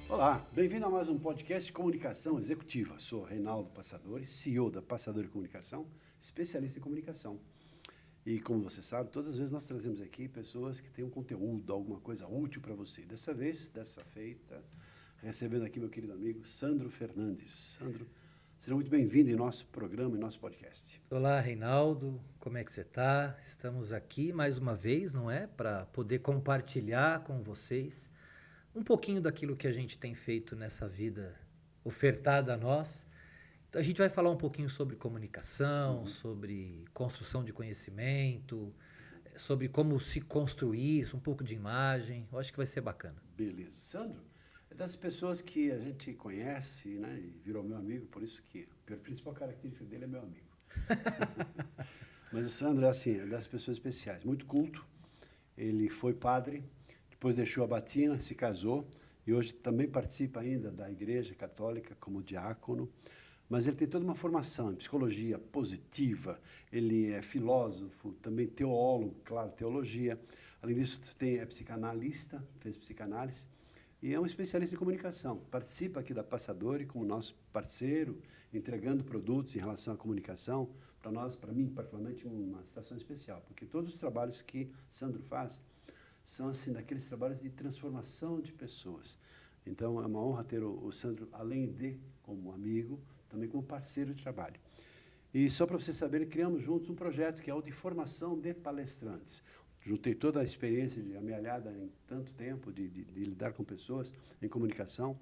Olá, bem-vindo a mais um podcast de comunicação executiva. Sou Reinaldo Passadori, CEO da Passadori Comunicação, especialista em comunicação. E como você sabe, todas as vezes nós trazemos aqui pessoas que têm um conteúdo, alguma coisa útil para você. Dessa feita, recebendo aqui meu querido amigo Sandro Fernandes. Sandro, seja muito bem-vindo em nosso programa, em nosso podcast. Olá, Reinaldo, como é que você está? Estamos aqui mais uma vez, não é? Para poder compartilhar com vocês um pouquinho daquilo que a gente tem feito nessa vida ofertada a nós. Então, a gente vai falar um pouquinho sobre comunicação, sobre construção de conhecimento, sobre como se construir, um pouco de imagem. Eu acho que vai ser bacana. Beleza. Sandro é das pessoas que a gente conhece, né, e virou meu amigo, por isso que a principal característica dele é meu amigo. Mas o Sandro é assim, é das pessoas especiais, muito culto. Ele foi padre, depois deixou a batina, se casou e hoje também participa ainda da Igreja Católica como diácono. Mas ele tem toda uma formação em psicologia positiva, ele é filósofo, também teólogo, claro, teologia. Além disso, é psicanalista, fez psicanálise e é um especialista em comunicação. Participa aqui da Passadori como nosso parceiro, entregando produtos em relação à comunicação. Para nós, para mim, particularmente, uma situação especial, porque todos os trabalhos que Sandro faz são assim, daqueles trabalhos de transformação de pessoas. Então, é uma honra ter o Sandro, além de como amigo, também como parceiro de trabalho. E só para vocês saberem, criamos juntos um projeto que é o de formação de palestrantes. Juntei toda a experiência de amealhada em tanto tempo de lidar com pessoas em comunicação,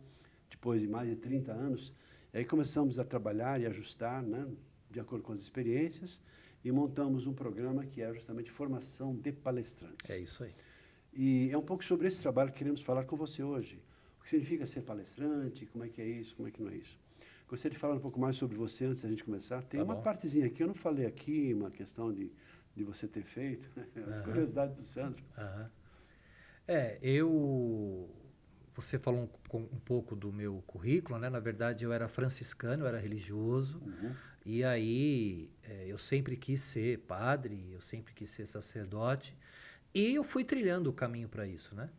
depois de mais de 30 anos. E aí começamos a trabalhar e ajustar, né, de acordo com as experiências, e montamos um programa que é justamente formação de palestrantes. É isso aí. E é um pouco sobre esse trabalho que queremos falar com você hoje. O que significa ser palestrante, como é que é isso, como é que não é isso. Gostaria de falar um pouco mais sobre você antes da gente começar. Tem uma partezinha aqui, eu não falei aqui, uma questão de você ter feito, as curiosidades do Sandro. Você falou um pouco do meu currículo, né? Na verdade, eu era franciscano, eu era religioso, e aí eu sempre quis ser padre, eu sempre quis ser sacerdote, e eu fui trilhando o caminho para isso, né?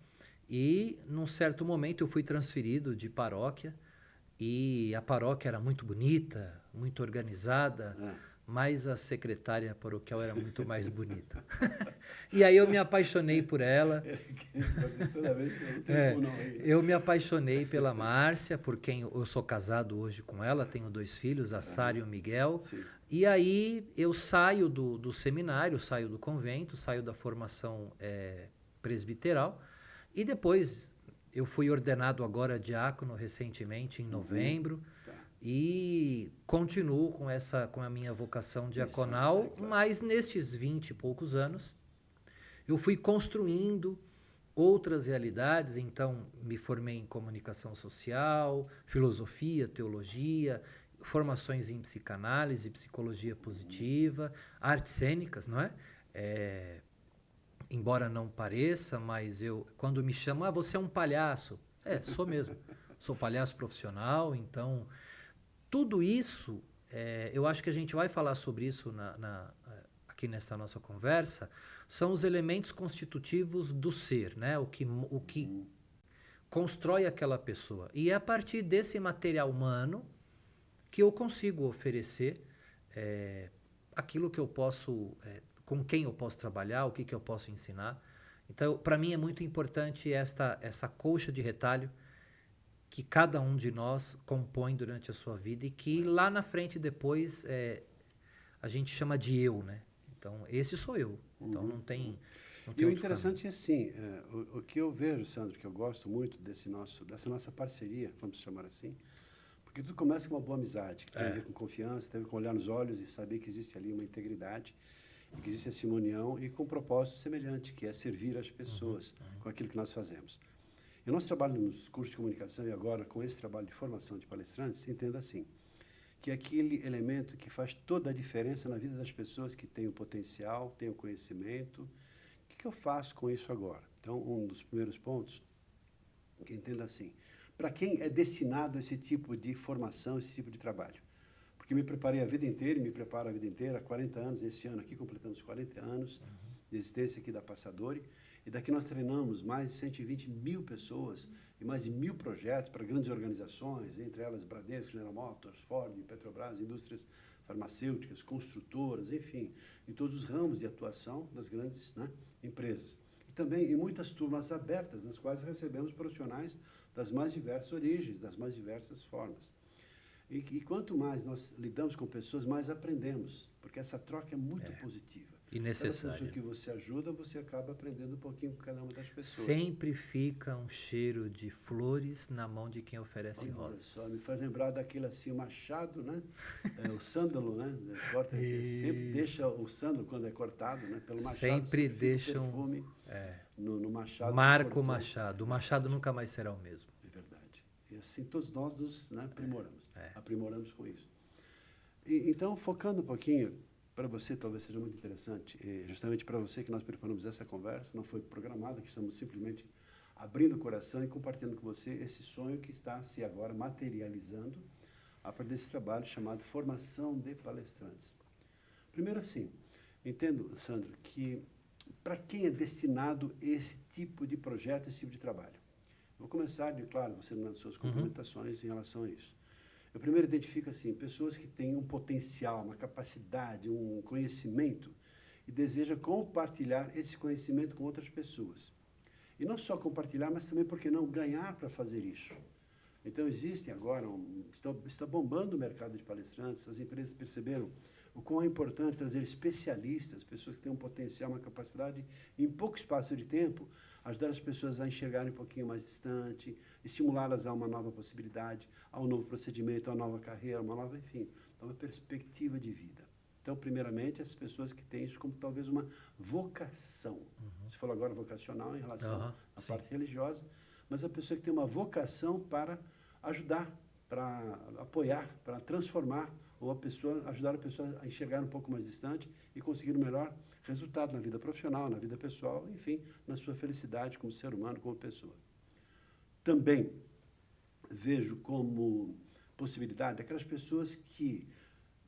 E, num certo momento, eu fui transferido de paróquia, e a paróquia era muito bonita, muito organizada, mas a secretária paroquial era muito mais bonita. E aí eu me apaixonei por ela. Eu me apaixonei pela Márcia, por quem eu sou casado hoje com ela, tenho 2 filhos, a Sara e o Miguel. Sim. E aí eu saio do seminário, saio do convento, saio da formação presbiteral e depois eu fui ordenado agora diácono recentemente, em novembro. E continuo com a minha vocação diaconal, Isso, claro. mas nestes 20 e poucos anos eu fui construindo outras realidades. Então me formei em comunicação social, filosofia, teologia, formações em psicanálise, psicologia positiva, artes cênicas, não é? Embora não pareça, mas quando me chamam, você é um palhaço. Sou mesmo. Sou palhaço profissional, então tudo isso, eu acho que a gente vai falar sobre isso aqui nessa nossa conversa, são os elementos constitutivos do ser, né? O que constrói aquela pessoa. E é a partir desse material humano que eu consigo oferecer aquilo que eu posso, com quem eu posso trabalhar, o que eu posso ensinar. Então, para mim é muito importante essa colcha de retalho que cada um de nós compõe durante a sua vida e que lá na frente depois a gente chama de eu, né? Então, esse sou eu. Então, não tem E o interessante é assim, o que eu vejo, Sandro, que eu gosto muito dessa nossa parceria, vamos chamar assim, porque tudo começa com uma boa amizade, que tem a ver com confiança, tem a ver com olhar nos olhos e saber que existe ali uma integridade, e que existe essa união e com um propósito semelhante, que é servir as pessoas com aquilo que nós fazemos. E o nosso trabalho nos cursos de comunicação e agora com esse trabalho de formação de palestrantes, entenda assim, que é aquele elemento que faz toda a diferença na vida das pessoas que têm o potencial, têm o conhecimento. O que eu faço com isso agora? Então, um dos primeiros pontos, que entenda assim, para quem é destinado esse tipo de formação, esse tipo de trabalho? Porque me preparei a vida inteira, e me preparo a vida inteira, há 40 anos, esse ano aqui completamos 40 anos de existência aqui da Passadori. E daqui nós treinamos mais de 120 mil pessoas e mais de 1.000 projetos para grandes organizações, entre elas Bradesco, General Motors, Ford, Petrobras, indústrias farmacêuticas, construtoras, enfim, em todos os ramos de atuação das grandes, né, empresas. E também em muitas turmas abertas, nas quais recebemos profissionais das mais diversas origens, das mais diversas formas. E quanto mais nós lidamos com pessoas, mais aprendemos, porque essa troca é muito positiva. E necessária. Cada pessoa que você ajuda, você acaba aprendendo um pouquinho com cada uma das pessoas. Sempre fica um cheiro de flores na mão de quem oferece Olha rosas. só, me faz lembrar daquele assim, o machado, né? O sândalo, né? Corta, sempre deixa o sândalo, quando é cortado, né? Pelo machado, Sempre deixa um perfume no machado. Marca o machado. O machado nunca mais será o mesmo. É verdade. E assim todos nós nos, né, aprimoramos com isso. Então, focando um pouquinho, para você talvez seja muito interessante, justamente para você que nós preparamos essa conversa, não foi programada, que estamos simplesmente abrindo o coração e compartilhando com você esse sonho que está se agora materializando a partir desse trabalho chamado Formação de Palestrantes. Primeiro assim, entendo, Sandro, que para quem é destinado esse tipo de projeto, esse tipo de trabalho? Vou começar, claro, você dando suas complementações em relação a isso. Eu primeiro identifico assim, pessoas que têm um potencial, uma capacidade, um conhecimento e desejam compartilhar esse conhecimento com outras pessoas. E não só compartilhar, mas também, por que não, ganhar para fazer isso. Então, existem agora, está bombando o mercado de palestrantes, as empresas perceberam o quão é importante trazer especialistas, pessoas que têm um potencial, uma capacidade, em pouco espaço de tempo, ajudar as pessoas a enxergarem um pouquinho mais distante, estimulá-las a uma nova possibilidade, a um novo procedimento, a uma nova carreira, uma nova, enfim, nova perspectiva de vida. Então, primeiramente, essas pessoas que têm isso como talvez uma vocação. Você falou agora vocacional em relação à parte religiosa, mas a pessoa que tem uma vocação para ajudar, para apoiar, para transformar, ou ajudar a pessoa a enxergar um pouco mais distante e conseguir um melhor resultado na vida profissional, na vida pessoal, enfim, na sua felicidade como ser humano, como pessoa. Também vejo como possibilidade aquelas pessoas que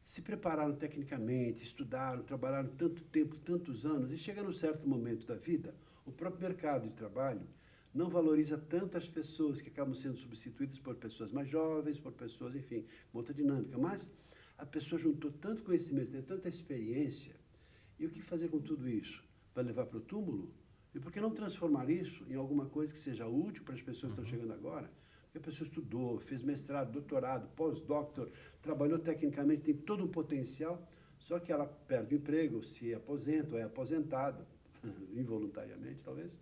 se prepararam tecnicamente, estudaram, trabalharam tanto tempo, tantos anos, e chega num certo momento da vida, o próprio mercado de trabalho não valoriza tanto as pessoas que acabam sendo substituídas por pessoas mais jovens, por pessoas, enfim, com outra dinâmica. Mas a pessoa juntou tanto conhecimento, tem tanta experiência, e o que fazer com tudo isso? Vai levar para o túmulo? E por que não transformar isso em alguma coisa que seja útil para as pessoas que estão chegando agora? Porque a pessoa estudou, fez mestrado, doutorado, pós-doutor, trabalhou tecnicamente, tem todo um potencial, só que ela perde o emprego, se aposenta ou é aposentada, involuntariamente talvez,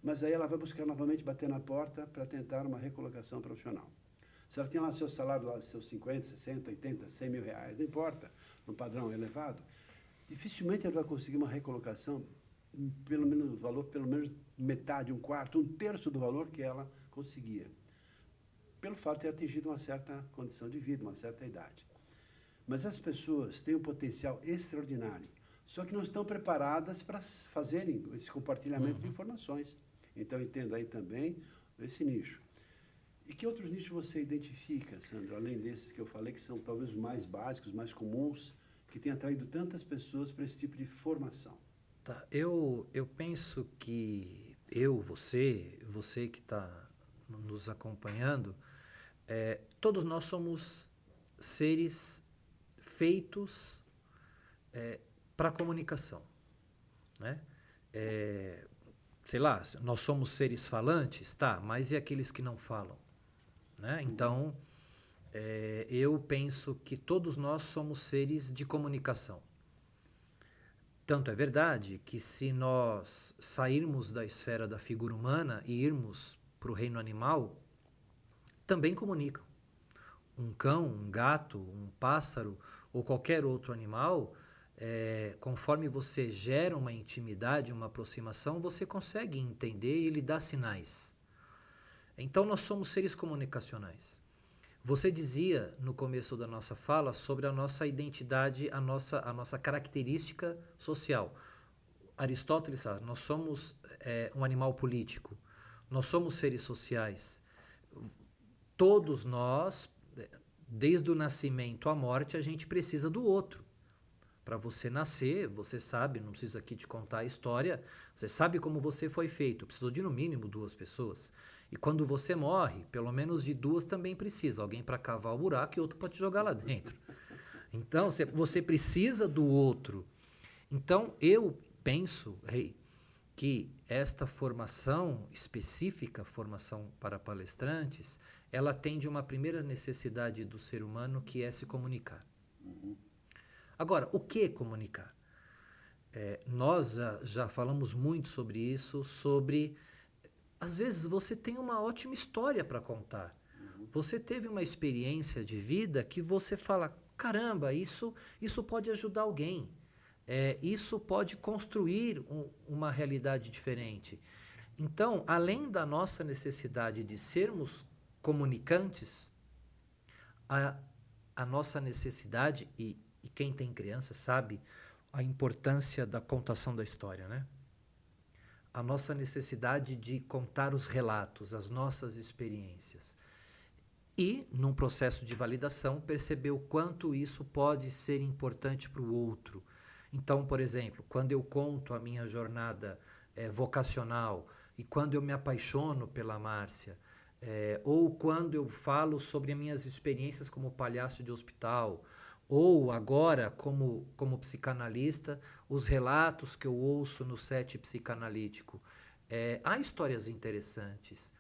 mas aí ela vai buscar novamente bater na porta para tentar uma recolocação profissional. Se ela tem lá seu salário, lá, seus 50, 60, 80, 100 mil reais, não importa, num padrão elevado, dificilmente ela vai conseguir uma recolocação, pelo menos valor, pelo menos metade, um quarto, um terço do valor que ela conseguia, pelo fato de ter atingido uma certa condição de vida, uma certa idade. Mas as pessoas têm um potencial extraordinário, só que não estão preparadas para fazerem esse compartilhamento de informações. Então, entendo aí também esse nicho. E que outros nichos você identifica, Sandro, além desses que eu falei, que são talvez os mais básicos, mais comuns, que têm atraído tantas pessoas para esse tipo de formação? Tá. Eu penso que você que está nos acompanhando, todos nós somos seres feitos para a comunicação, né? Sei lá, nós somos seres falantes, tá, mas e aqueles que não falam? Né? Então, eu penso que todos nós somos seres de comunicação. Tanto é verdade que se nós sairmos da esfera da figura humana e irmos para o reino animal, também comunicam. Um cão, um gato, um pássaro ou qualquer outro animal, conforme você gera uma intimidade, uma aproximação, você consegue entender e ele dá sinais. Então, nós somos seres comunicacionais. Você dizia no começo da nossa fala sobre a nossa identidade, a nossa característica social. Aristóteles fala, nós somos um animal político, nós somos seres sociais. Todos nós, desde o nascimento à morte, a gente precisa do outro Para você nascer, você sabe, não preciso aqui te contar a história, você sabe como você foi feito, precisou de no mínimo 2 pessoas. E quando você morre, pelo menos de 2 também precisa, alguém para cavar o buraco e outro para te jogar lá dentro. Então, você precisa do outro. Então, eu penso, Rei, que esta formação específica, formação para palestrantes, ela atende uma primeira necessidade do ser humano, que é se comunicar. Agora, o que comunicar? Nós já falamos muito sobre isso, às vezes você tem uma ótima história para contar. Você teve uma experiência de vida que você fala, caramba, isso pode ajudar alguém. Isso pode construir uma realidade diferente. Então, além da nossa necessidade de sermos comunicantes, a nossa necessidade, e quem tem criança sabe a importância da contação da história, né? A nossa necessidade de contar os relatos, as nossas experiências. E, num processo de validação, perceber o quanto isso pode ser importante para o outro. Então, por exemplo, quando eu conto a minha jornada vocacional e quando eu me apaixono pela Márcia, ou quando eu falo sobre as minhas experiências como palhaço de hospital, ou agora como psicanalista, os relatos que eu ouço no set psicanalítico, há histórias interessantes.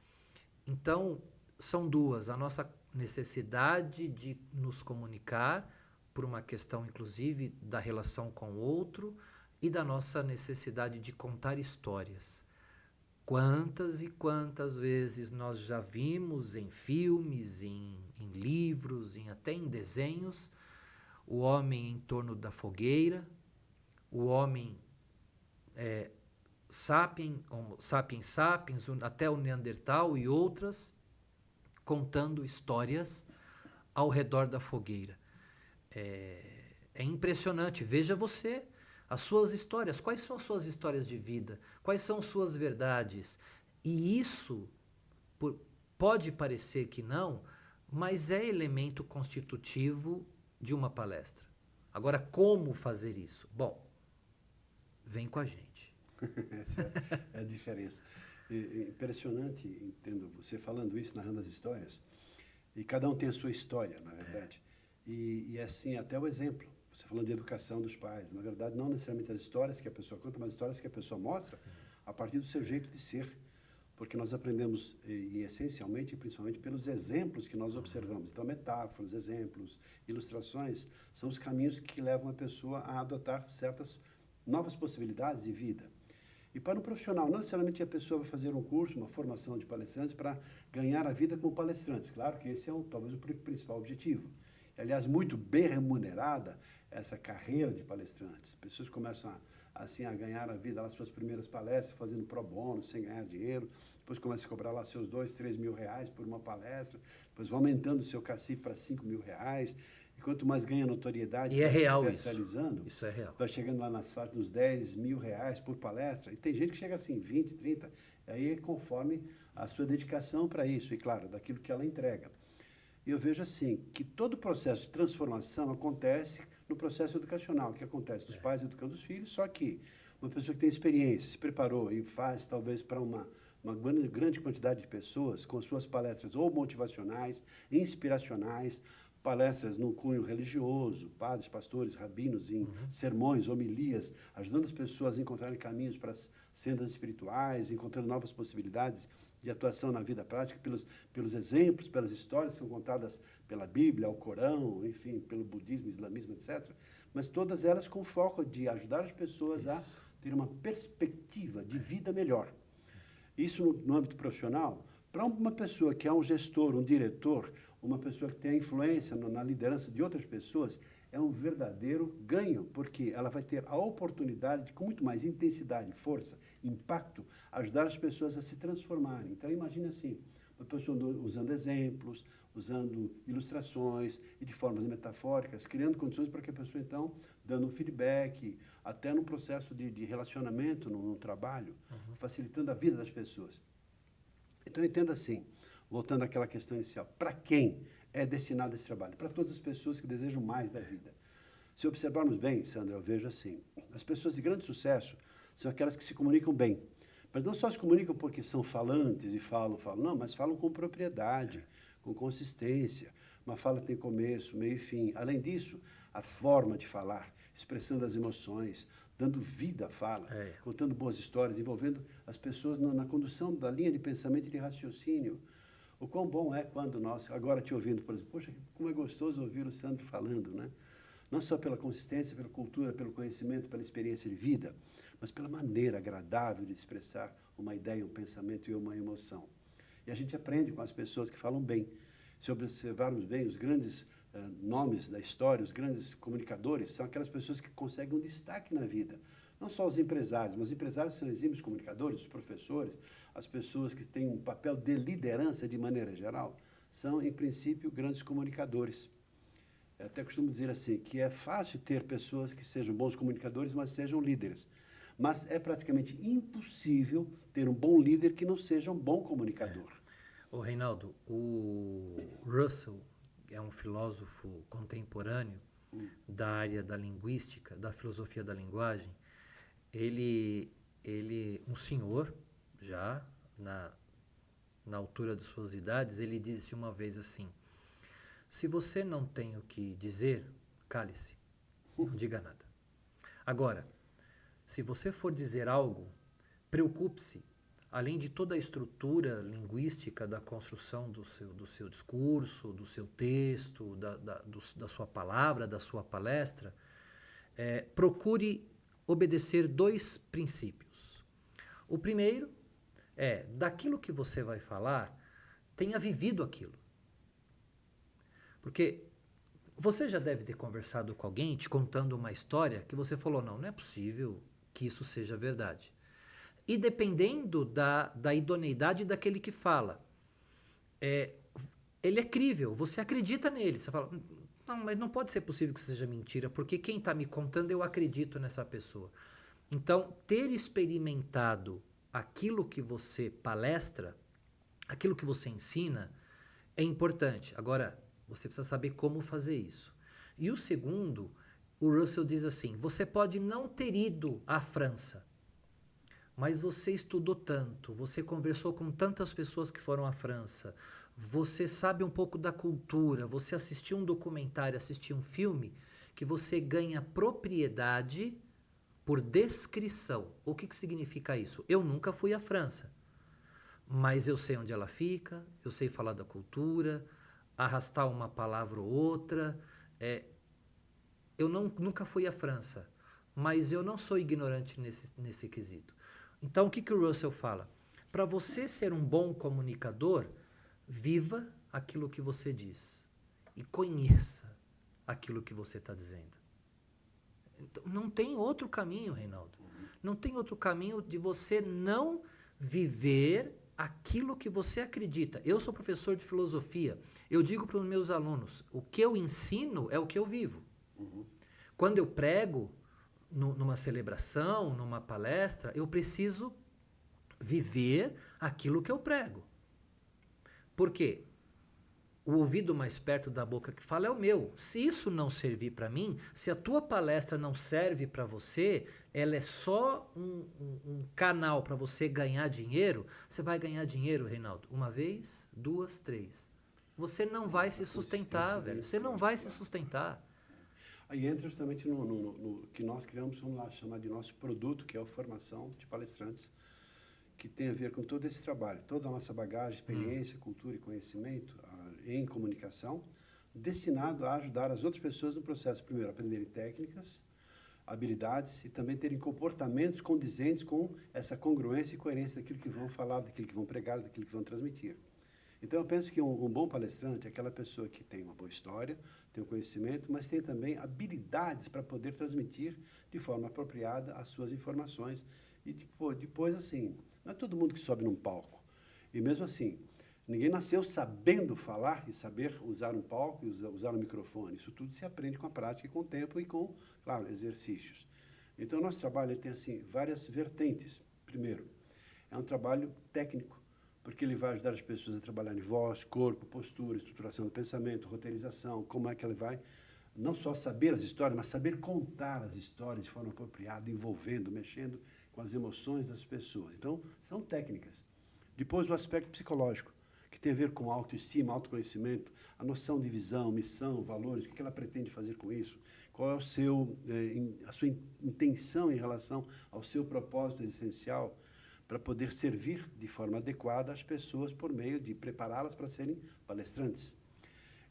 Então, são 2, a nossa necessidade de nos comunicar, por uma questão, inclusive, da relação com o outro, e da nossa necessidade de contar histórias. Quantas e quantas vezes nós já vimos em filmes, em livros, até em desenhos, o homem em torno da fogueira, o homem sapiens, até o Neandertal e outras, contando histórias ao redor da fogueira. É impressionante. Veja você, as suas histórias. Quais são as suas histórias de vida? Quais são suas verdades? E isso pode parecer que não, mas é elemento constitutivo de uma palestra. Agora, como fazer isso? Bom, vem com a gente. Essa é a diferença. Impressionante, entendo você falando isso, narrando as histórias, e cada um tem a sua história, na verdade. E assim, até o exemplo. Você falando de educação dos pais. Na verdade, não necessariamente as histórias que a pessoa conta, mas as histórias que a pessoa mostra. Sim. A partir do seu jeito de ser. Porque nós aprendemos, essencialmente, e principalmente, pelos exemplos que nós observamos. Então, metáforas, exemplos, ilustrações, são os caminhos que levam a pessoa a adotar certas novas possibilidades de vida. E para um profissional, não necessariamente a pessoa vai fazer um curso, uma formação de palestrantes para ganhar a vida como palestrantes. Claro que esse é talvez o principal objetivo. Aliás, muito bem remunerada essa carreira de palestrantes. Pessoas começam a ganhar a vida nas suas primeiras palestras, fazendo pro bono, sem ganhar dinheiro. Depois começam a cobrar lá seus 2, 3 mil reais por uma palestra. Depois vão aumentando o seu cacife para 5 mil reais. E quanto mais ganha notoriedade, e é real se especializando, isso é real. Vai chegando lá nas faixas dos 10 mil reais por palestra. E tem gente que chega assim, 20, 30. Aí é conforme a sua dedicação para isso. E, claro, daquilo que ela entrega. E eu vejo assim, que todo o processo de transformação acontece no processo educacional, que acontece dos pais educando os filhos, só que uma pessoa que tem experiência, se preparou e faz talvez para uma grande quantidade de pessoas, com suas palestras ou motivacionais, inspiracionais, palestras no cunho religioso, padres, pastores, rabinos, em sermões, homilias, ajudando as pessoas a encontrarem caminhos para as sendas espirituais, encontrando novas possibilidades de atuação na vida prática, pelos exemplos, pelas histórias que são contadas pela Bíblia, o Corão, enfim, pelo budismo, islamismo, etc. Mas todas elas com foco de ajudar as pessoas a ter uma perspectiva de vida melhor. Isso no âmbito profissional, para uma pessoa que é um gestor, um diretor, uma pessoa que tem a influência na liderança de outras pessoas, é um verdadeiro ganho, porque ela vai ter a oportunidade de, com muito mais intensidade, força, impacto, ajudar as pessoas a se transformarem. Então, imagine assim, uma pessoa usando exemplos, usando ilustrações e de formas metafóricas, criando condições para que a pessoa, então, dando um feedback, até num processo de relacionamento, num trabalho, facilitando a vida das pessoas. Então, entenda assim, voltando àquela questão inicial, para quem é destinado esse trabalho? Para todas as pessoas que desejam mais da vida. Se observarmos bem, Sandra, eu vejo assim, as pessoas de grande sucesso são aquelas que se comunicam bem. Mas não só se comunicam porque são falantes e falam, não, mas falam com propriedade, com consistência. Uma fala tem começo, meio e fim. Além disso, a forma de falar, expressando as emoções, dando vida à fala, contando boas histórias, envolvendo as pessoas na condução da linha de pensamento e de raciocínio. O quão bom é quando nós, agora te ouvindo, por exemplo, poxa, como é gostoso ouvir o Sandro falando, né? Não só pela consistência, pela cultura, pelo conhecimento, pela experiência de vida, mas pela maneira agradável de expressar uma ideia, um pensamento e uma emoção. E a gente aprende com as pessoas que falam bem. Se observarmos bem, os grandes nomes da história, os grandes comunicadores, são aquelas pessoas que conseguem um destaque na vida. Não só os empresários, mas os empresários são exímios comunicadores, os professores, as pessoas que têm um papel de liderança de maneira geral, são, em princípio, grandes comunicadores. Eu até costumo dizer assim, que é fácil ter pessoas que sejam bons comunicadores, mas sejam líderes. Mas é praticamente impossível ter um bom líder que não seja um bom comunicador. Ô, Reinaldo, o Russell é um filósofo contemporâneo da área da linguística, da filosofia da linguagem. Ele um senhor, já na altura de suas idades, ele disse uma vez assim, se você não tem o que dizer, cale-se, não diga nada. Agora, se você for dizer algo, preocupe-se, além de toda a estrutura linguística da construção do seu discurso, do seu texto, da sua palavra, da sua palestra, procure obedecer 2 princípios. O primeiro é, daquilo que você vai falar, tenha vivido aquilo. Porque você já deve ter conversado com alguém te contando uma história que você falou, não é possível que isso seja verdade. E dependendo da idoneidade daquele que fala, ele é crível, você acredita nele. Você fala, não, mas não pode ser possível que seja mentira, porque quem está me contando, eu acredito nessa pessoa. Então, ter experimentado aquilo que você palestra, aquilo que você ensina, é importante. Agora, você precisa saber como fazer isso. E o segundo, o Russell diz assim, você pode não ter ido à França, mas você estudou tanto, você conversou com tantas pessoas que foram à França, você sabe um pouco da cultura, você assistiu um documentário, assistiu um filme, que você ganha propriedade por descrição. O que significa isso? Eu nunca fui à França, mas eu sei onde ela fica, eu sei falar da cultura, arrastar uma palavra ou outra. Eu nunca fui à França, mas eu não sou ignorante nesse quesito. Então, o que o Russell fala? Para você ser um bom comunicador, viva aquilo que você diz e conheça aquilo que você está dizendo. Então, não tem outro caminho, Reinaldo. Não tem outro caminho de você não viver aquilo que você acredita. Eu sou professor de filosofia. Eu digo para os meus alunos, o que eu ensino é o que eu vivo. Quando eu prego numa celebração, numa palestra, eu preciso viver aquilo que eu prego. Por quê? O ouvido mais perto da boca que fala é o meu. Se isso não servir para mim, se a tua palestra não serve para você, ela é só um canal para você ganhar dinheiro, você vai ganhar dinheiro, Reinaldo, 1 vez, 2, 3. Você não vai se sustentar, velho. Você não vai se sustentar. Aí entra justamente no que nós criamos, vamos lá chamar de nosso produto, que é a formação de palestrantes, que tem a ver com todo esse trabalho, toda a nossa bagagem, experiência, cultura e conhecimento em comunicação, destinado a ajudar as outras pessoas no processo, primeiro, aprenderem técnicas, habilidades e também terem comportamentos condizentes com essa congruência e coerência daquilo que vão falar, daquilo que vão pregar, daquilo que vão transmitir. Então, eu penso que um bom palestrante é aquela pessoa que tem uma boa história, tem um conhecimento, mas tem também habilidades para poder transmitir de forma apropriada as suas informações. E depois, assim, não é todo mundo que sobe num palco. E mesmo assim, ninguém nasceu sabendo falar e saber usar um palco e usar um microfone. Isso tudo se aprende com a prática e com o tempo e com, claro, exercícios. Então, o nosso trabalho tem, assim, várias vertentes. Primeiro, é um trabalho técnico, porque ele vai ajudar as pessoas a trabalhar em voz, corpo, postura, estruturação do pensamento, roteirização, como é que ela vai não só saber as histórias, mas saber contar as histórias de forma apropriada, envolvendo, mexendo com as emoções das pessoas. Então, são técnicas. Depois, o aspecto psicológico, que tem a ver com autoestima, autoconhecimento, a noção de visão, missão, valores, o que ela pretende fazer com isso, qual é a sua intenção em relação ao seu propósito existencial, para poder servir de forma adequada às pessoas por meio de prepará-las para serem palestrantes.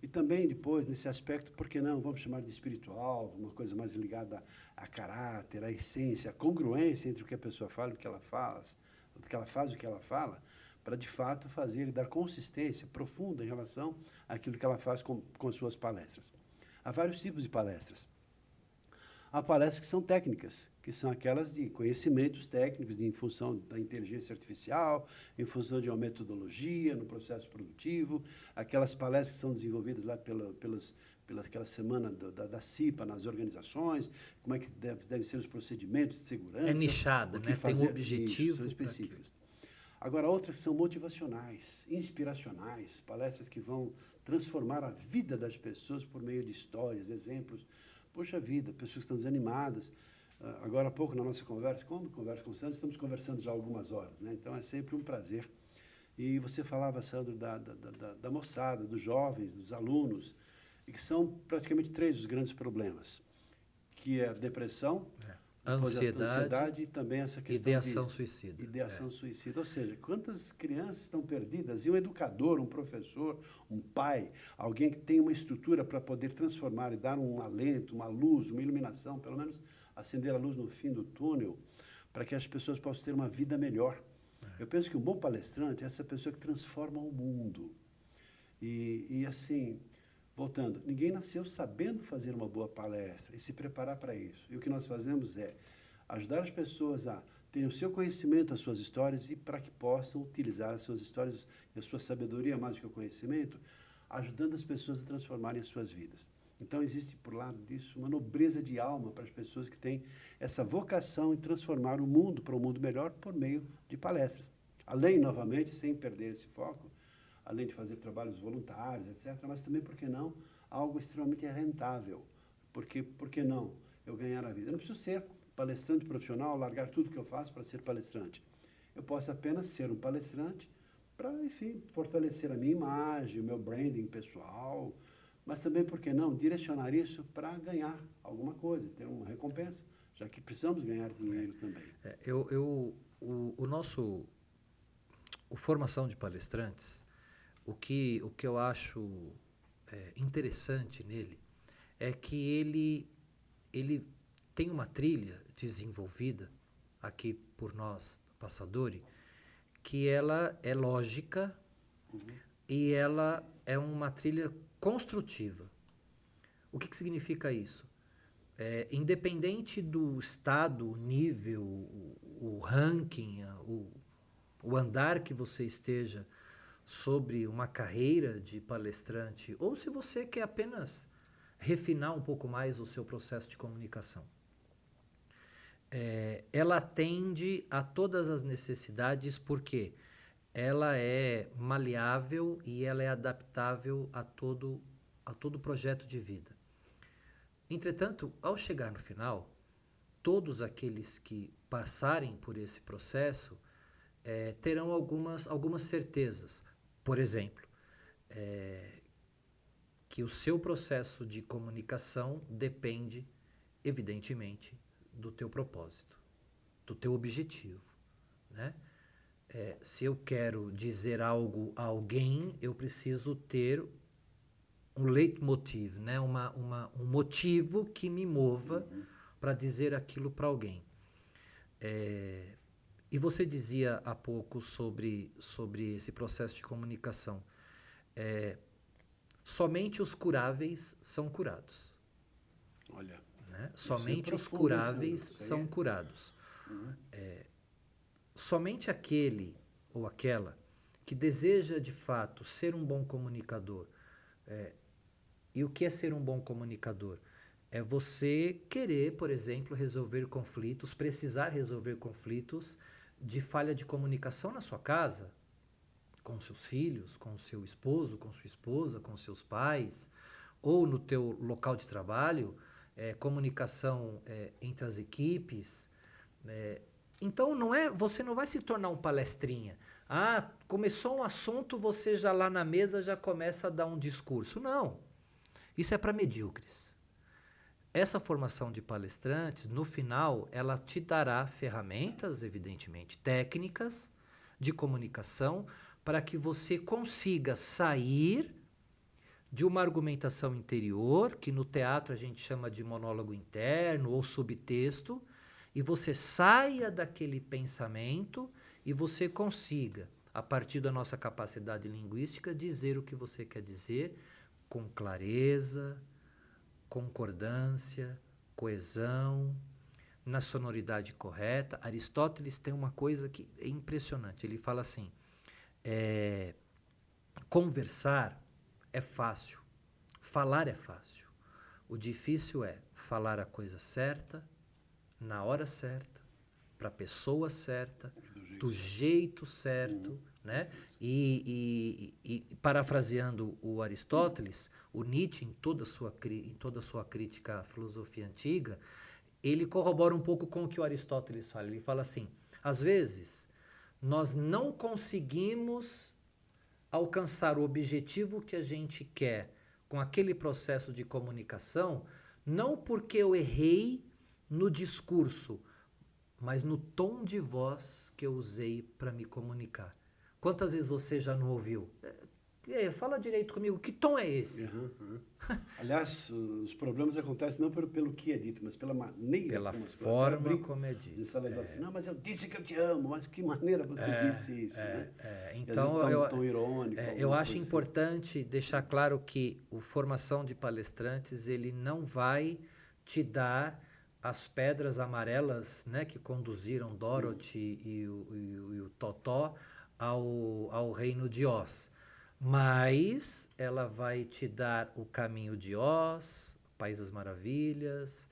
E também depois, nesse aspecto, por que não, vamos chamar de espiritual, uma coisa mais ligada a caráter, a essência, a congruência entre o que a pessoa fala e o que ela faz, o que ela faz e o que ela fala, para de fato fazer e dar consistência profunda em relação àquilo que ela faz com suas palestras. Há vários tipos de palestras. Há palestras que são técnicas, que são aquelas de conhecimentos técnicos em função da inteligência artificial, em função de uma metodologia no processo produtivo, aquelas palestras que são desenvolvidas lá aquela semana da CIPA nas organizações, como é que devem ser os procedimentos de segurança. É nichada, né? Tem um objetivo. São específicas. Agora, outras são motivacionais, inspiracionais, palestras que vão transformar a vida das pessoas por meio de histórias, exemplos. Poxa vida, pessoas que estão desanimadas. Agora há pouco, na nossa conversa, quando converso com o Sandro, estamos conversando já há algumas horas, né? Então, é sempre um prazer. E você falava, Sandro, da moçada, dos jovens, dos alunos, e que são praticamente 3 os grandes problemas, que é a depressão, a ansiedade e também essa questão ideação suicida. Ideação suicida. Ou seja, quantas crianças estão perdidas e um educador, um professor, um pai, alguém que tem uma estrutura para poder transformar e dar um alento, uma luz, uma iluminação, pelo menos acender a luz no fim do túnel, para que as pessoas possam ter uma vida melhor. Eu penso que um bom palestrante é essa pessoa que transforma o mundo. E assim, voltando, ninguém nasceu sabendo fazer uma boa palestra e se preparar para isso. E o que nós fazemos é ajudar as pessoas a terem o seu conhecimento, as suas histórias, e para que possam utilizar as suas histórias e a sua sabedoria, mais do que o conhecimento, ajudando as pessoas a transformarem as suas vidas. Então, existe, por lado disso, uma nobreza de alma para as pessoas que têm essa vocação em transformar o mundo para um mundo melhor por meio de palestras. Além, novamente, sem perder esse foco, além de fazer trabalhos voluntários, etc., mas também, por que não, algo extremamente rentável. Porque, por que não eu ganhar a vida? Eu não preciso ser palestrante profissional, largar tudo que eu faço para ser palestrante. Eu posso apenas ser um palestrante para, enfim, fortalecer a minha imagem, o meu branding pessoal, mas também, por que não, direcionar isso para ganhar alguma coisa, ter uma recompensa, já que precisamos ganhar dinheiro também. O formação de palestrantes, o que eu acho interessante nele é que ele tem uma trilha desenvolvida aqui por nós, Passadori, que ela é lógica e ela é uma trilha construtiva. O que significa isso? Independente do estado, o nível, o ranking, o andar que você esteja sobre uma carreira de palestrante, ou se você quer apenas refinar um pouco mais o seu processo de comunicação. Ela atende a todas as necessidades porque ela é maleável e ela é adaptável a todo projeto de vida. Entretanto, ao chegar no final, todos aqueles que passarem por esse processo terão algumas certezas. Por exemplo, que o seu processo de comunicação depende, evidentemente, do teu propósito, do teu objetivo, né? Se eu quero dizer algo a alguém, eu preciso ter um leitmotiv, né? Um motivo que me mova para dizer aquilo para alguém. E você dizia há pouco sobre esse processo de comunicação. Somente os curáveis são curados. Olha, né? Somente os curáveis são curados. Somente aquele ou aquela que deseja, de fato, ser um bom comunicador. E o que é ser um bom comunicador? É você querer, por exemplo, resolver conflitos, precisar resolver conflitos de falha de comunicação na sua casa, com seus filhos, com seu esposo, com sua esposa, com seus pais, ou no teu local de trabalho, comunicação entre as equipes. Então, você não vai se tornar um palestrinha. Ah, começou um assunto, você já lá na mesa já começa a dar um discurso. Não, isso é para medíocres. Essa formação de palestrantes, no final, ela te dará ferramentas, evidentemente, técnicas de comunicação para que você consiga sair de uma argumentação interior, que no teatro a gente chama de monólogo interno ou subtexto, e você saia daquele pensamento e você consiga, a partir da nossa capacidade linguística, dizer o que você quer dizer com clareza, concordância, coesão, na sonoridade correta. Aristóteles tem uma coisa que é impressionante. Ele fala assim, conversar é fácil, falar é fácil. O difícil é falar a coisa certa, na hora certa, para a pessoa certa, do jeito certo, né? E parafraseando o Aristóteles, o Nietzsche, em toda a sua crítica à filosofia antiga, ele corrobora um pouco com o que o Aristóteles fala. Ele fala assim, às vezes, nós não conseguimos alcançar o objetivo que a gente quer com aquele processo de comunicação, não porque eu errei no discurso, mas no tom de voz que eu usei para me comunicar. Quantas vezes você já não ouviu? Fala direito comigo, que tom é esse? Aliás, os problemas acontecem não pelo que é dito, mas pela maneira pela forma como é dito. Assim, não, mas eu disse que eu te amo, mas que maneira você disse isso? Né? Então, tão irônico. Eu acho importante deixar claro que a formação de palestrantes, ele não vai te dar as pedras amarelas, né, que conduziram Dorothy e o Totó ao reino de Oz. Mas ela vai te dar o caminho de Oz, País das Maravilhas,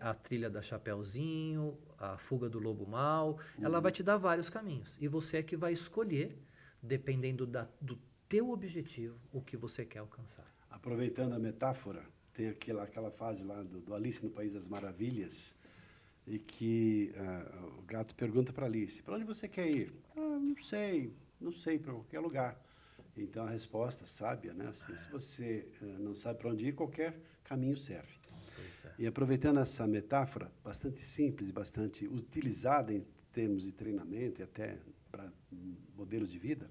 a trilha da Chapeuzinho, a fuga do lobo mau. Ela vai te dar vários caminhos. E você é que vai escolher, dependendo do teu objetivo, o que você quer alcançar. Aproveitando a metáfora, tem aquela fase lá do Alice no País das Maravilhas, e que o gato pergunta para Alice, para onde você quer ir? Não sei, para qualquer lugar. Então, a resposta sábia, né? Assim, se você não sabe para onde ir, qualquer caminho serve. E aproveitando essa metáfora, bastante simples e bastante utilizada em termos de treinamento e até para modelos de vida,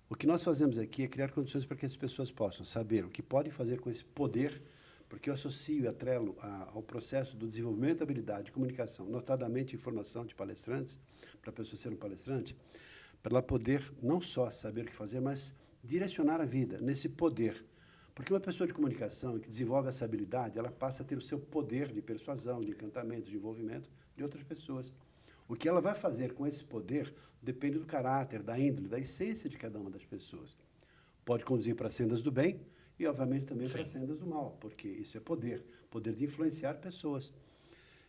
o que nós fazemos aqui é criar condições para que as pessoas possam saber o que podem fazer com esse poder, porque eu associo e atrelo ao processo do desenvolvimento da habilidade de comunicação, notadamente em formação de palestrantes, para a pessoa ser um palestrante, para ela poder não só saber o que fazer, mas direcionar a vida nesse poder. Porque uma pessoa de comunicação que desenvolve essa habilidade, ela passa a ter o seu poder de persuasão, de encantamento, de envolvimento de outras pessoas. O que ela vai fazer com esse poder depende do caráter, da índole, da essência de cada uma das pessoas. Pode conduzir para as sendas do bem e, obviamente, também para as sendas do mal, porque isso é poder de influenciar pessoas.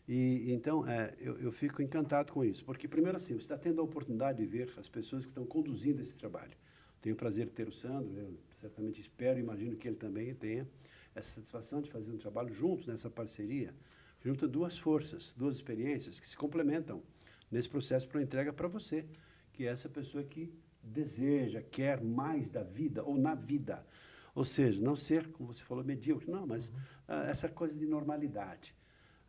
E então, eu fico encantado com isso, porque, primeiro assim, você está tendo a oportunidade de ver as pessoas que estão conduzindo esse trabalho. Tenho o prazer de ter o Sandro, eu certamente espero e imagino que ele também tenha essa satisfação de fazer um trabalho juntos, nessa parceria, que junta duas forças, duas experiências que se complementam nesse processo para entrega para você, que é essa pessoa que deseja, quer mais da vida ou na vida. Ou seja, não ser, como você falou, medíocre, não, mas essa coisa de normalidade.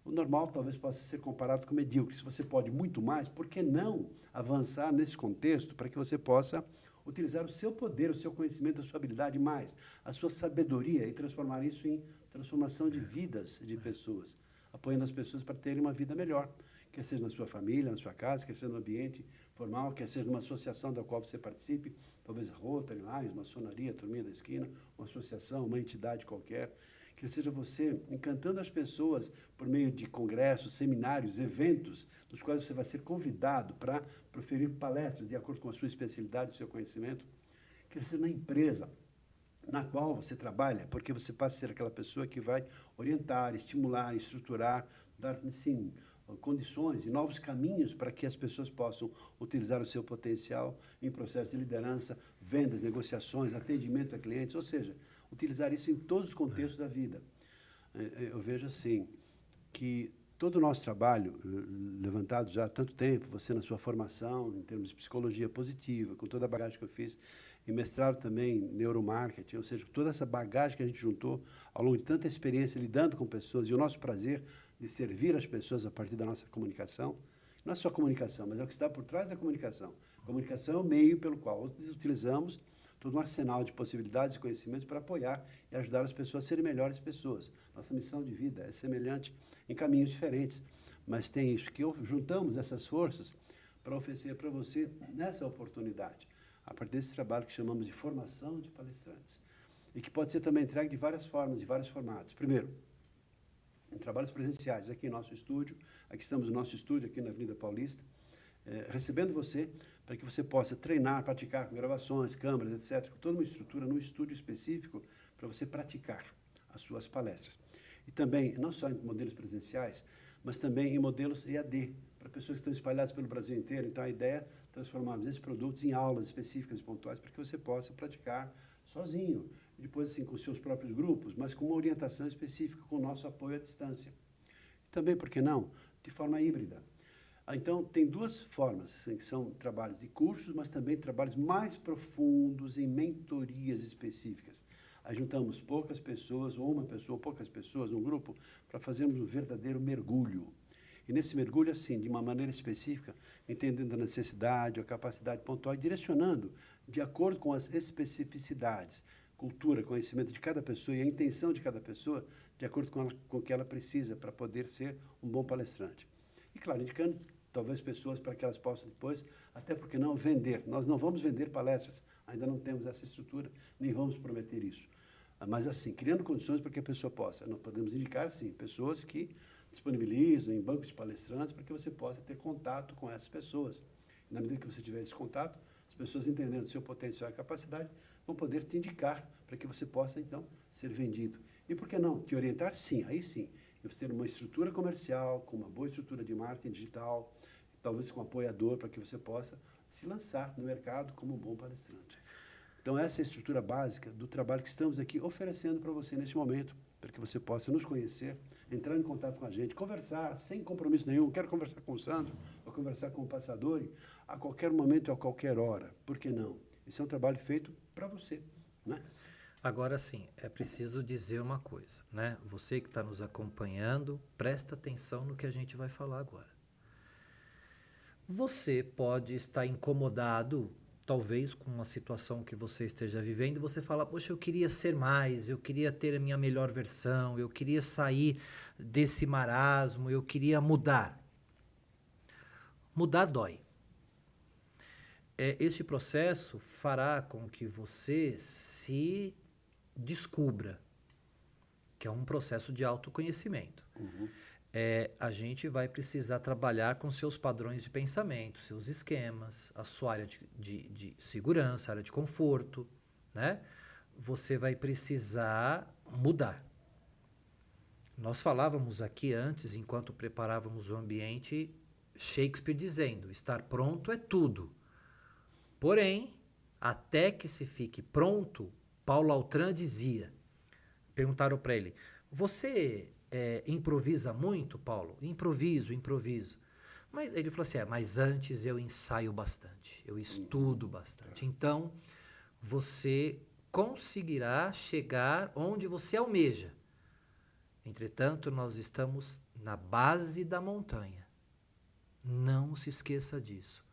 O normal talvez possa ser comparado com medíocre. Se você pode muito mais, por que não avançar nesse contexto para que você possa utilizar o seu poder, o seu conhecimento, a sua habilidade mais, a sua sabedoria e transformar isso em transformação de vidas de pessoas, apoiando as pessoas para terem uma vida melhor, quer seja na sua família, na sua casa, quer seja no ambiente formal, quer seja numa associação da qual você participe, talvez Rotary, Lions, maçonaria, turminha da esquina, uma associação, uma entidade qualquer, que seja você encantando as pessoas por meio de congressos, seminários, eventos, nos quais você vai ser convidado para proferir palestras de acordo com a sua especialidade, o seu conhecimento, que seja na empresa na qual você trabalha, porque você passa a ser aquela pessoa que vai orientar, estimular, estruturar, dar, assim, condições e novos caminhos para que as pessoas possam utilizar o seu potencial em processos de liderança, vendas, negociações, atendimento a clientes, ou seja, utilizar isso em todos os contextos da vida. Eu vejo assim, que todo o nosso trabalho, levantado já há tanto tempo, você na sua formação, em termos de psicologia positiva, com toda a bagagem que eu fiz, e mestrado também em neuromarketing, ou seja, toda essa bagagem que a gente juntou ao longo de tanta experiência lidando com pessoas, e o nosso prazer de servir as pessoas a partir da nossa comunicação, não é só comunicação, mas é o que está por trás da comunicação. A comunicação é o meio pelo qual utilizamos todo um arsenal de possibilidades e conhecimentos para apoiar e ajudar as pessoas a serem melhores pessoas. Nossa missão de vida é semelhante em caminhos diferentes, mas tem isso, que juntamos essas forças para oferecer para você nessa oportunidade, a partir desse trabalho que chamamos de formação de palestrantes, e que pode ser também entregue de várias formas, de vários formatos. Primeiro, em trabalhos presenciais, aqui em nosso estúdio, aqui estamos no nosso estúdio, aqui na Avenida Paulista, recebendo você, para que você possa treinar, praticar com gravações, câmeras, etc., com toda uma estrutura num estúdio específico para você praticar as suas palestras. E também, não só em modelos presenciais, mas também em modelos EAD, para pessoas que estão espalhadas pelo Brasil inteiro. Então, a ideia é transformarmos esses produtos em aulas específicas e pontuais para que você possa praticar sozinho, depois assim com seus próprios grupos, mas com uma orientação específica, com o nosso apoio à distância. Também, por que não, de forma híbrida. Então, tem duas formas, assim, que são trabalhos de cursos, mas também trabalhos mais profundos em mentorias específicas. Aí juntamos poucas pessoas, ou uma pessoa, ou poucas pessoas, um grupo, para fazermos um verdadeiro mergulho. E nesse mergulho, assim, de uma maneira específica, entendendo a necessidade, a capacidade pontual e direcionando de acordo com as especificidades, cultura, conhecimento de cada pessoa e a intenção de cada pessoa, de acordo com o que ela precisa para poder ser um bom palestrante. E, claro, indicando talvez pessoas para que elas possam depois, até porque não, vender. Nós não vamos vender palestras, ainda não temos essa estrutura, nem vamos prometer isso. Mas, assim, criando condições para que a pessoa possa. Nós podemos indicar, sim, pessoas que disponibilizam em bancos de palestrantes para que você possa ter contato com essas pessoas. E, na medida que você tiver esse contato, as pessoas entendendo o seu potencial e capacidade vão poder te indicar para que você possa, então, ser vendido. E por que não? Te orientar? Sim, aí sim. E você ter uma estrutura comercial, com uma boa estrutura de marketing digital, talvez com um apoiador para que você possa se lançar no mercado como um bom palestrante. Então, essa é a estrutura básica do trabalho que estamos aqui oferecendo para você neste momento, para que você possa nos conhecer, entrar em contato com a gente, conversar sem compromisso nenhum. Quero conversar com o Sandro, ou conversar com o Passadori, a qualquer momento e a qualquer hora. Por que não? Esse é um trabalho feito para você, né? Agora sim, é preciso dizer uma coisa, né? Você que está nos acompanhando, presta atenção no que a gente vai falar agora. Você pode estar incomodado, talvez, com uma situação que você esteja vivendo, e você fala, poxa, eu queria ser mais, eu queria ter a minha melhor versão, eu queria sair desse marasmo, eu queria mudar. Mudar dói. Este processo fará com que você se descubra, que é um processo de autoconhecimento. Uhum. A gente vai precisar trabalhar com seus padrões de pensamento, seus esquemas, a sua área de segurança, área de conforto, né? Você vai precisar mudar. Nós falávamos aqui antes, enquanto preparávamos o ambiente, Shakespeare dizendo, estar pronto é tudo. Porém, até que se fique pronto, Paulo Altran dizia, perguntaram para ele, você improvisa muito, Paulo? Improviso. Mas ele falou assim, mas antes eu ensaio bastante, eu estudo bastante. Então, você conseguirá chegar onde você almeja. Entretanto, nós estamos na base da montanha. Não se esqueça disso.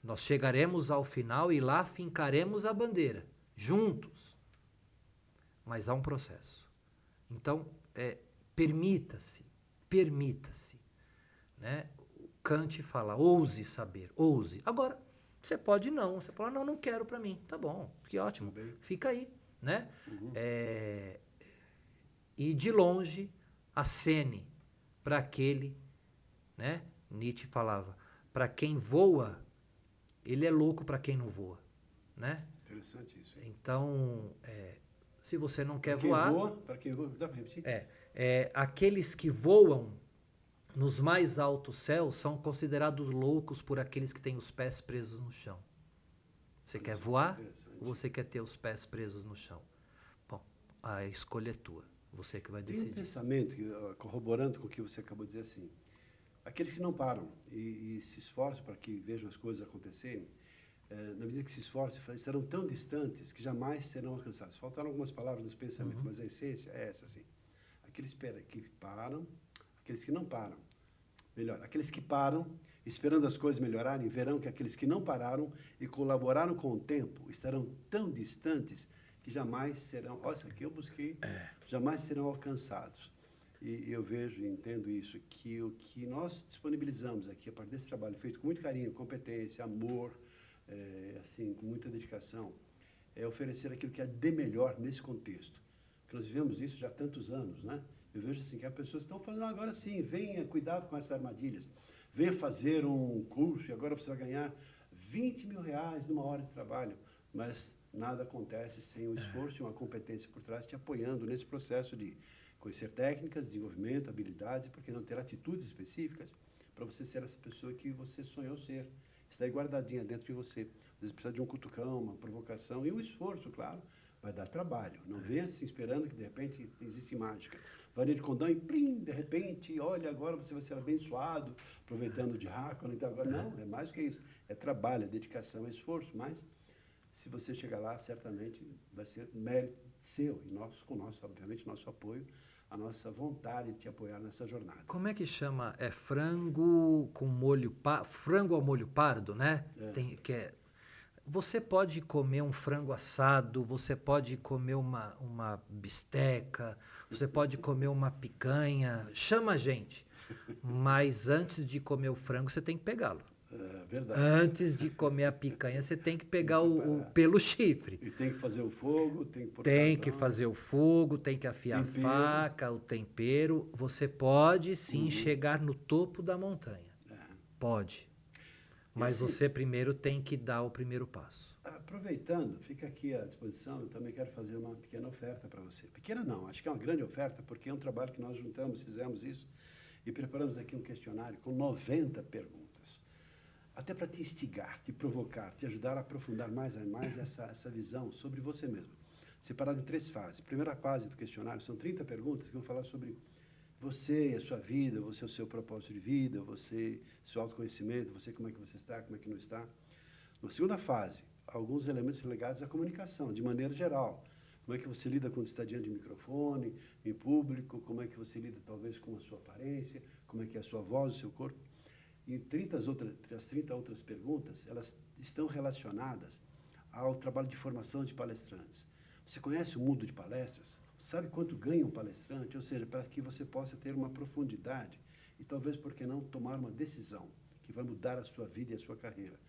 Nós chegaremos ao final e lá fincaremos a bandeira, juntos. Mas há um processo. Então, permita-se. Né? Kant fala, ouse saber, ouse. Agora, você pode não. Você fala, não quero para mim. Tá bom, que ótimo. Fica aí. Né? Uhum. E de longe, acene para aquele, né? Nietzsche falava, para quem voa, ele é louco para quem não voa, né? Interessante isso. Então, se você não quer Para quem voar... voa, para quem voa, dá para repetir? Aqueles que voam nos mais altos céus são considerados loucos por aqueles que têm os pés presos no chão. Você quer voar ou você quer ter os pés presos no chão? Bom, a escolha é tua. Você que vai decidir. Tem um pensamento, corroborando com o que você acabou de dizer assim, aqueles que não param e se esforçam para que vejam as coisas acontecerem, na medida que se esforçam, estarão tão distantes que jamais serão alcançados. Faltaram algumas palavras nos pensamentos, mas a essência é essa, assim. Aqueles que param, aqueles que não param. Melhor, aqueles que param, esperando as coisas melhorarem, verão que aqueles que não pararam e colaboraram com o tempo estarão tão distantes que jamais serão... Olha, isso aqui eu busquei, jamais serão alcançados. E eu vejo e entendo isso, que o que nós disponibilizamos aqui, a partir desse trabalho feito com muito carinho, competência, amor, assim, com muita dedicação, é oferecer aquilo que há de melhor nesse contexto. Porque nós vivemos isso já há tantos anos, né? Eu vejo assim que as pessoas estão falando, agora sim, venha, cuidado com essas armadilhas, venha fazer um curso e agora você vai ganhar 20 mil reais numa hora de trabalho, mas nada acontece sem o esforço e uma competência por trás te apoiando nesse processo de conhecer técnicas, desenvolvimento, habilidades, e por que não ter atitudes específicas para você ser essa pessoa que você sonhou ser. Está aí guardadinha dentro de você. Às vezes precisa de um cutucão, uma provocação e um esforço, claro. Vai dar trabalho. Não venha assim esperando que de repente existe mágica. Varinha de condão e plim, de repente, olha, agora você vai ser abençoado, aproveitando de diácono. Então agora não, é mais do que isso. É trabalho, é dedicação, é esforço, mas se você chegar lá, certamente vai ser mérito seu e nosso, com nosso, obviamente, nosso apoio, a nossa vontade de te apoiar nessa jornada. Como é que chama? É frango com molho frango ao molho pardo, né? Você pode comer um frango assado, você pode comer uma bisteca, você pode comer uma picanha, chama a gente. Mas antes de comer o frango, você tem que pegá-lo. É verdade. Antes de comer a picanha, você tem que pegar pelo chifre. E tem que fazer o fogo, tem que pôr Tem que fazer o fogo, tem que afiar tempero. A faca, o tempero. Você pode sim chegar no topo da montanha. Pode. Mas assim, você primeiro tem que dar o primeiro passo. Aproveitando, fica aqui à disposição, eu também quero fazer uma pequena oferta para você. Pequena não, acho que é uma grande oferta, porque é um trabalho que nós juntamos, fizemos isso, e preparamos aqui um questionário com 90 perguntas. Até para te instigar, te provocar, te ajudar a aprofundar mais e mais essa visão sobre você mesmo. Separado em 3 fases. Primeira fase do questionário são 30 perguntas que vão falar sobre você e a sua vida, você o seu propósito de vida, você, seu autoconhecimento, você como é que você está, como é que não está. Na segunda fase, alguns elementos ligados à comunicação, de maneira geral. Como é que você lida quando está diante de microfone, em público, como é que você lida talvez com a sua aparência, como é que é a sua voz, o seu corpo. E as 30 outras perguntas, elas estão relacionadas ao trabalho de formação de palestrantes. Você conhece o mundo de palestras? Sabe quanto ganha um palestrante? Ou seja, para que você possa ter uma profundidade e talvez, por que não, tomar uma decisão que vai mudar a sua vida e a sua carreira.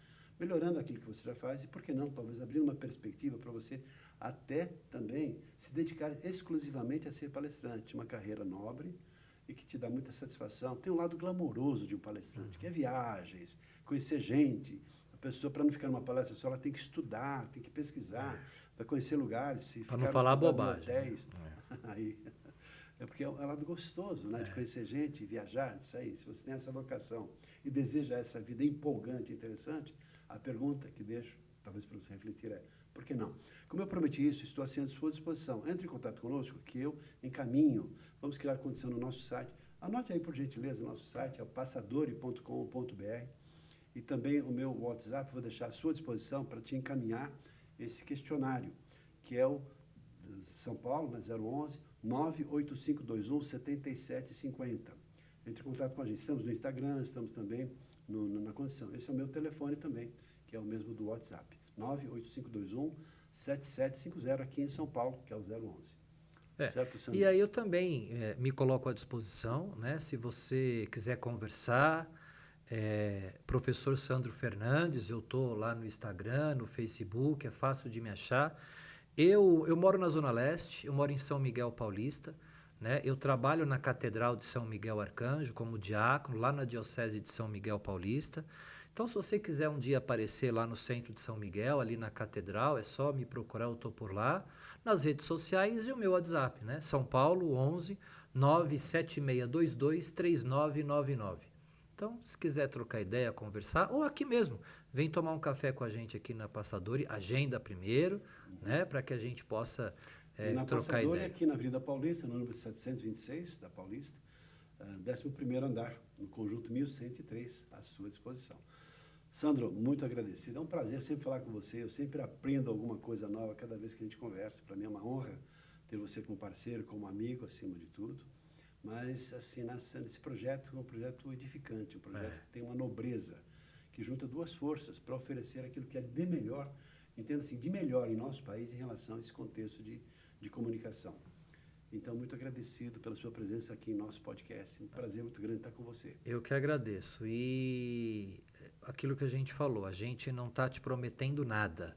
Melhorando aquilo que você já faz e, por que não, talvez abrir uma perspectiva para você até também se dedicar exclusivamente a ser palestrante. Uma carreira nobre e que te dá muita satisfação. Tem um lado glamouroso de um palestrante, que é viagens, conhecer gente. A pessoa, para não ficar numa palestra só, ela tem que estudar, tem que pesquisar, vai conhecer lugares. Para não falar bobagem. Hotéis, aí, porque é um lado gostoso, né, de conhecer gente, viajar, isso aí. Se você tem essa vocação e deseja essa vida empolgante, interessante, a pergunta que deixo, talvez para você refletir, é: por que não? Como eu prometi isso, estou assim à sua disposição. Entre em contato conosco, que eu encaminho. Vamos criar condição no nosso site. Anote aí, por gentileza, o nosso site é o passadori.com.br. E também o meu WhatsApp, vou deixar à sua disposição para te encaminhar esse questionário, que é o São Paulo, né, 011 98521 7750. Entre em contato com a gente. Estamos no Instagram, estamos também na condição. Esse é o meu telefone também, que é o mesmo do WhatsApp. 98521-7750 aqui em São Paulo, que é o 011. Certo, Sandro? E aí eu também me coloco à disposição, né? Se você quiser conversar, professor Sandro Fernandes, eu estou lá no Instagram, no Facebook, é fácil de me achar. Eu moro na Zona Leste, eu moro em São Miguel Paulista, né? Eu trabalho na Catedral de São Miguel Arcanjo como diácono, lá na Diocese de São Miguel Paulista. Então, se você quiser um dia aparecer lá no centro de São Miguel, ali na Catedral, é só me procurar, eu estou por lá, nas redes sociais e o meu WhatsApp, né? São Paulo, 11 97622 3999. Então, se quiser trocar ideia, conversar, ou aqui mesmo, vem tomar um café com a gente aqui na Passadori, agenda primeiro, né? Para que a gente possa na trocar Passadori, ideia. aqui na Avenida Paulista, no número 726 da Paulista, 11º andar, no conjunto 1103, à sua disposição. Sandro, muito agradecido. É um prazer sempre falar com você. Eu sempre aprendo alguma coisa nova cada vez que a gente conversa. Para mim é uma honra ter você como parceiro, como amigo, acima de tudo. Mas, assim, nesse projeto, é um projeto edificante, um projeto que tem uma nobreza, que junta duas forças para oferecer aquilo que é de melhor, entenda assim, de melhor em nosso país em relação a esse contexto de comunicação. Então, muito agradecido pela sua presença aqui em nosso podcast. Um prazer muito grande estar com você. Eu que agradeço. E aquilo que a gente falou, a gente não está te prometendo nada,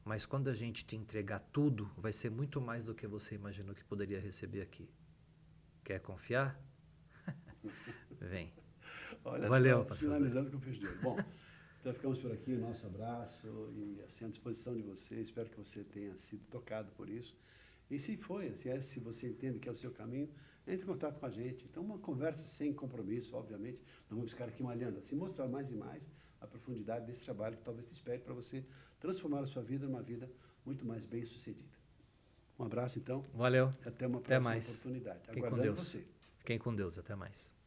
mas quando a gente te entregar tudo, vai ser muito mais do que você imaginou que poderia receber aqui. Quer confiar? Vem. Olha Valeu, só, pastor. finalizando com o fecho de olho. Bom, então ficamos por aqui, nosso abraço e assim à disposição de você. Espero que você tenha sido tocado por isso. E se foi, se você entende que é o seu caminho, entre em contato com a gente. Então, uma conversa sem compromisso, obviamente. Não vamos ficar aqui malhando. Se mostrar mais e mais a profundidade desse trabalho que talvez te espere para você transformar a sua vida numa vida muito mais bem-sucedida. Um abraço, então. Valeu. Até uma próxima mais. oportunidade. Fiquem com Aguardando Deus. você. Fiquem com Deus. Até mais.